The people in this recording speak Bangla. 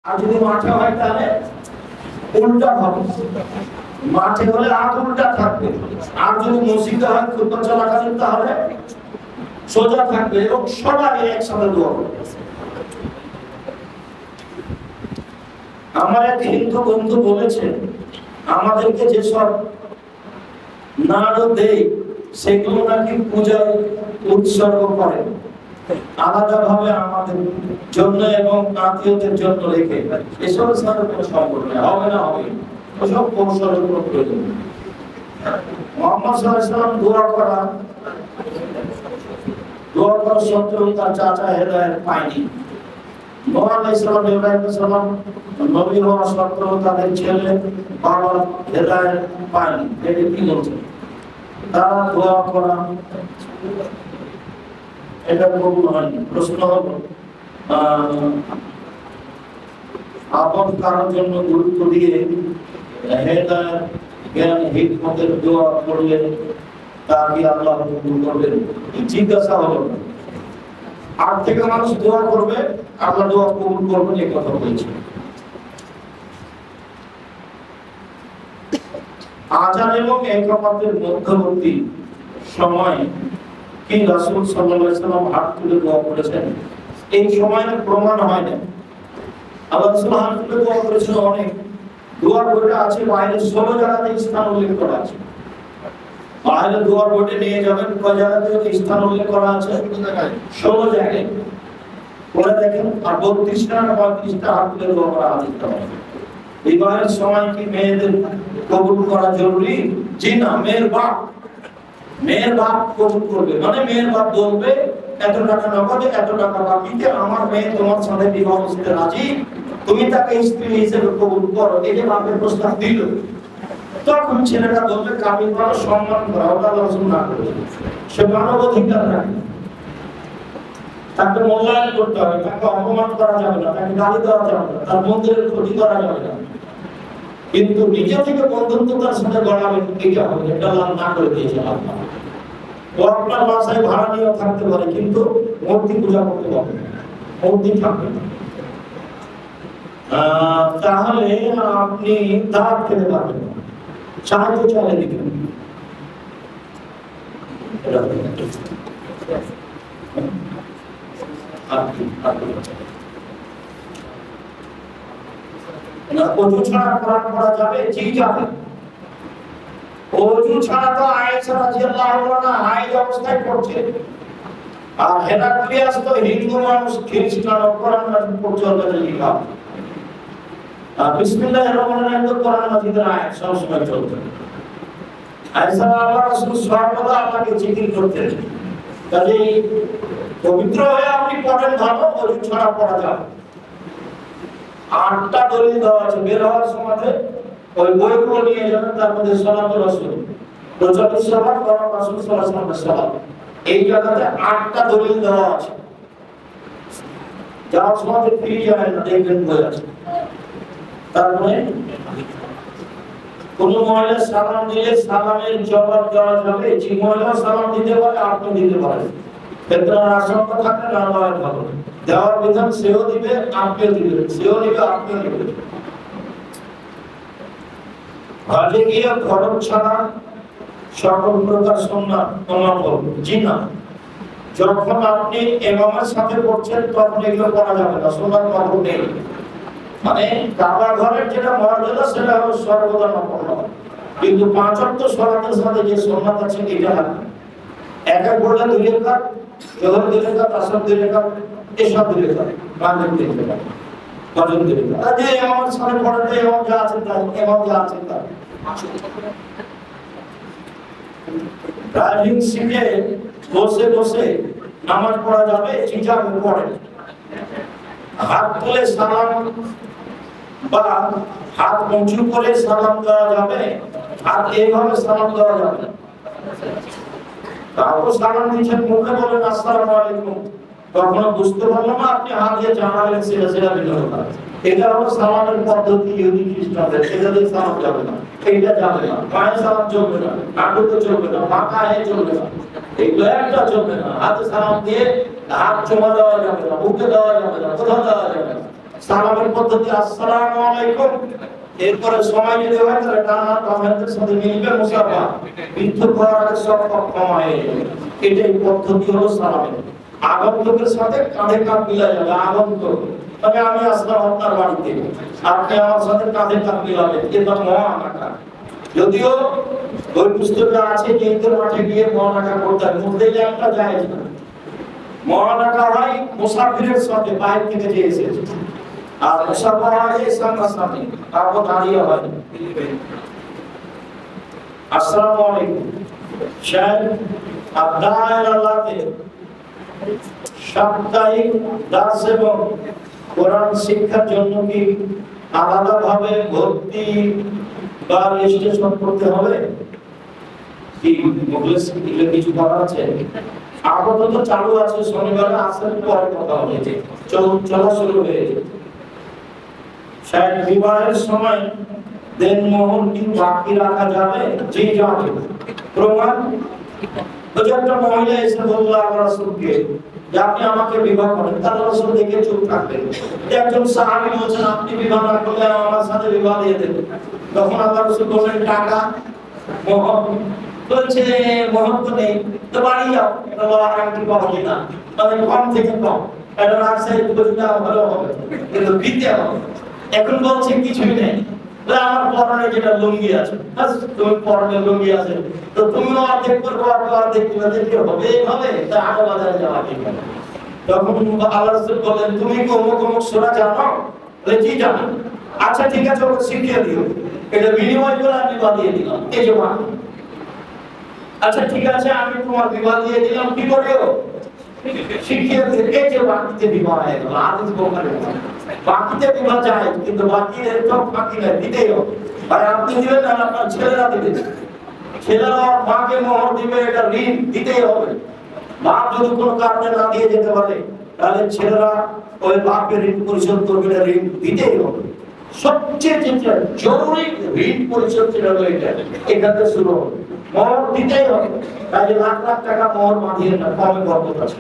আর যদি মাঠে হয় তাহলে উল্টা হবে। মাঠে হলে হাত উল্টা থাকবে, আর যদি মসজিদে হয় খুতবা চলাকালীন তাহলে সোজা থাকবে, এবং সবাই একসাথে দোয়া করবে। আমার এক হিন্দু বন্ধু বলেছে, আমাদেরকে যেসব নাড়ু দেয় সেগুলো নাকি পূজায় উৎসর্গ করে আলাদা ভাবে আমাদের জন্য এবং আত্মীয়দের জন্য রেখে। এসব সাথে কোনো সম্পর্ক নেই, হবে না, হবে ওসব কৌশলের কোনো প্রয়োজন নেই। মুহাম্মদ সাল্লাল্লাহু আলাইহি ওয়াসাল্লাম দোয়া করা সত্ত্বেও তার চাচা হেদায়েত পায়নি। নূহ আলাইহিস সালাম, ইব্রাহিম আলাইহিস সালাম নবী হওয়া সত্ত্বেও তাদের ছেলে বাবা হেদায়েত পায়নি। এটা কি বলছে? তারা দোয়া করা এটা কবুল হয়নি। প্রশ্ন হলো, আপন কারোর জন্য গুরুত্ব দিয়ে হেদায়েত জ্ঞান হিকমতের দোয়া করলে তা কি আল্লাহ কবুল করবেন? জিজ্ঞাসা হলো। আর থেকে মানুষ দোয়া করবে, আল্লাহ দোয়া কবুল করবেন, এই কথা বলছে। আযান এবং ইকামতের মধ্যবর্তী সময় কি রাসূল সাল্লাল্লাহু আলাইহি ওয়াসাল্লাম হাত তুলে দোয়া করেছেন? এই সময়ের প্রমাণ হয় না। আল্লাহ রাসূল হাত তুলে দোয়া করেছেন অনেক। দোয়ার বইটা আছে বাইরে 16 জায়গাতে স্থান উল্লেখ করা আছে। বাইরে দোয়ার বইটা নিয়ে যাবেন, কয় জায়গাতে স্থান উল্লেখ করা আছে? 16 জায়গায়। পড়ে দেখেন। আর 32টা না 35টা হাত তুলে দোয়া করা আছে। বিবাহের সময় কি মেয়েদের কবুল করা জরুরি? জি না। মেয়ের বাপ কবুল করবে, মানে মেয়ের বাপ বলবে এত টাকা নগদে, এত টাকা বাকিতে আমার মেয়ে তোমার সাথে বিবাহ করতে রাজি, তুমি তাকে স্ত্রী হিসেবে কবুল করো। এই যে বাপের প্রস্তাব দিল, তখন ছেলেটা বলবে কাবিল করা, সম্মান করা, ওটা রাসূল না করে। সে মানব অধিকার রাখে, তাকে মূল্যায়ন করতে হবে, তাকে অপমান করা যাবে না, তাকে গালি দেওয়া যাবে না, তার মন্দিরের ক্ষতি করা যাবে না। কিন্তু নিজে থেকে বন্ধুত্ব তার সাথে গড়াবেন, এটা হবে, এটা আল্লাহ না করে দিয়েছে। আল্লাহ ও আপনার বাসায় ভাড়া নিয়ে থাকতে পারে, কিন্তু মূর্তি পূজা করতে পারবে না, মূর্তি থাকবে না। তাহলে আপনি দাঁত খেতে পারবেন না, সাহায্য চালিয়ে দিবেন। ওযু ছাড়া কোরআন পড়া যাবে? জি যাবে। ওযু ছাড়া তো আয়েশা রাদিয়াল্লাহু আনহা হাইজ অবস্থায় পড়ছে, আর হেরাক্লিয়াস তো হিন্দু মানুষ, খ্রিস্টান, কোরআন মাজিদ পড়ছে ওদের লিখা। আর বিসমিল্লাহির রহমানির রহিম তো কোরআন মাজিদের আয়াত সবসময় চলছে। আয়েশা আল্লাহ রাসূল সর্বদা আপনাকে জিকির করতেন। কাজেই পবিত্র হয়ে আপনি পড়েন ভালো, ওযু ছাড়া পড়া যাবে। 8টা দলিল দেওয়া আছে। বের হওয়ার সময় ওই বইগুলো নিয়ে যাবেন, তার মধ্যে সালাতুর রাসূল, প্রচারের সালাত, গরম রাসূল সাল্লাল্লাহু আলাইহি ওয়াসাল্লামের সালাত, এই জায়গাতে 8টা দলিল দেওয়া আছে। যার সময় ফিরে যাবেন না, দেখবেন বই আছে। তারপরে কোন মহিলা সালাম দিলে সালামের জবাব দেওয়া যাবে? যে মহিলা সালাম দিতে পারে, আপনি দিতে পারেন। ক্ষেত্রে আশঙ্কা থাকলে না দেওয়াই ভালো। দেওয়ার বিধান সেও দিবে, আপনিও দিবেন, সেও দিবে, আপনিও দিবেন। হজে গিয়ে ফরজ ছাড়া সকল প্রকার সুন্নাত নফল? জি না। যখন আপনি ইমামের সাথে পড়ছেন তখন এগুলো করা যাবে না, সুন্নাত নফল নেই। মানে কাবা ঘরের যেটা মর্যাদা সেটা হলো সর্বদা নফল, কিন্তু 5 ওয়াক্ত সালাতের সাথে যে সুন্নাত আছে এটা লাগবে। এক পড়লে 2 রাকাত, জোহর 2 রাকাত, আসর 2 রাকাত, এশা 2 রাকাত, মাগরিব 2 রাকাত, ফজর 2 রাকাত। আর যে ইমামের সাথে পড়তে ইমাম যা আছে তাই, ইমাম যা আছে তাই। ড্রাইভিং সিটে বসে বসে নামাজ পড়া যাবে? জি যাবে, পড়ে। হাত তুলে সালাম বা হাত উঁচু করে সালাম দেওয়া যাবে? হাত এইভাবে সালাম দেওয়া যাবে না। তাও সালাম দিচ্ছেন, মুখে বলেন আসসালামু আলাইকুম, তখন বুঝতে পারলাম না আপনি হাত দিয়ে জানালেন, সেটা সেটা ভিন্ন কথা। এটা হলো সালামের পদ্ধতি ইহুদি খ্রিস্টানদের, সেটা দিয়ে সালাম যাবে না, এইটা যাবে না। পায়ে সালাম চলবে না, হাঁটুতে চলবে না, মাথায় চলবে না, এগুলো একটা চলবে না। হাতে সালাম দিয়ে হাত চুমা দেওয়া যাবে না, বুকে দেওয়া যাবে না, কোথাও দেওয়া যাবে না। সালামের পদ্ধতি আসসালামু আলাইকুম, এরপরে সময় যদি হয় তাহলে ডানা বামের সাথে মিলবে মুসাফা, মৃত্যু করার আগে সব ক্ষমা হয়ে যাবে। এটাই পদ্ধতি হলো সালামের। আগন্তুকের সাথে কাঁধে কাঁধ মিলা যাবে। আগন্তুক তবে আমি আসলাম আপনার বাড়িতে, আপনি আমার সাথে কাঁধে কাঁধ মিলাবেন, এটা মহানাকা। যদিও ওই পুস্তকে আছে যে ঈদের মাঠে গিয়ে মহানাকা করতে হয়, মধ্যে একটা যায় না। মহানাকা হয় মুসাফিরের সাথে বাইরে থেকে যে এসেছে, আর মুসাফা হয় সামনাসামনি, তারপর দাঁড়িয়ে হয়। আসসালামু আলাইকুম। শায়খ আদায়ের আল্লাহতে সাপ্তাহিক দাস এবং কোরআন শিক্ষার জন্য কি আলাদাভাবে ভর্তি বা রেজিস্ট্রেশন করতে হবে? কি মুখলেস কিছু করা আছে? আপাতত চালু আছে, শনিবারে আসলে পরে কথা হবে, চলা শুরু হয়েছে। শায়খ বিবাহের সময় দেনমোহর কি বাকি রাখা যাবে? জি যাবে। প্রমাণ, একটা মহিলা এসে বলল আল্লাহর রাসূলকে যে আপনি আমাকে বিবাহ করেন, তার রাসূল দেখে চুপ থাকলেন। একজন সাহাবী বলছেন আপনি বিবাহ না করলে আমার সাথে বিবাহ দিয়ে দেন। তখন আল্লাহর রাসূল বললেন টাকা মোহর, বলছে মোহর তো নেই, তো বাড়ি যাও, এটা লোহার আংটি পাওয়া যায় না, মানে কম থেকে কম, এটা রাজশাহী উপজেলা ভালো হবে, কিন্তু দিতে হবে। এখন বলছে কিছুই নেই, আমার পরনে যেটা লুঙ্গি আছে, তুমি পরনে লুঙ্গি আছে, তো তুমিও অর্ধেক করবো আর অর্ধেক দিবে, দেখে হবে এইভাবে, তা আগে বাজারে যাওয়া ঠিক না। তখন আল্লাহ রাসূল বললেন তুমি অমুক অমুক সূরা জানো? বলে জি জানি। আচ্ছা ঠিক আছে, ওকে শিখিয়ে দিও, এটা বিনিময় করে আমি বিবাহ দিয়ে দিলাম, এই যে মা। আচ্ছা ঠিক আছে, আমি তোমার বিবাহ দিয়ে দিলাম, কি করবো? শিখিয়ে দিয়ে, এই যে বাকিতে বিবাহ হয়ে গেল। হাদিস বুখারী, বাকিতে বিবাহ যায়, কিন্তু বাকি এরকম বাকি নাই, দিতেই হবে। আর আপনি দিবেন না, আপনার ছেলেরা দিবে, ছেলেরা মাকে মোহর দিবে, এটা ঋণ দিতেই হবে। বাপ যদি কোনো কারণে না দিয়ে যেতে পারে, তাহলে ছেলেরা ওই বাপের ঋণ পরিশোধ করবে, এটা ঋণ দিতেই হবে। সবচেয়ে যেটা জরুরি ঋণ পরিশোধ যেটা হলো এটা, এখান থেকে শুরু হবে, মোহর দিতেই হবে। তাই লাখ লাখ টাকা মোহর বাঁধিয়ে না, কমে বরকত আছে।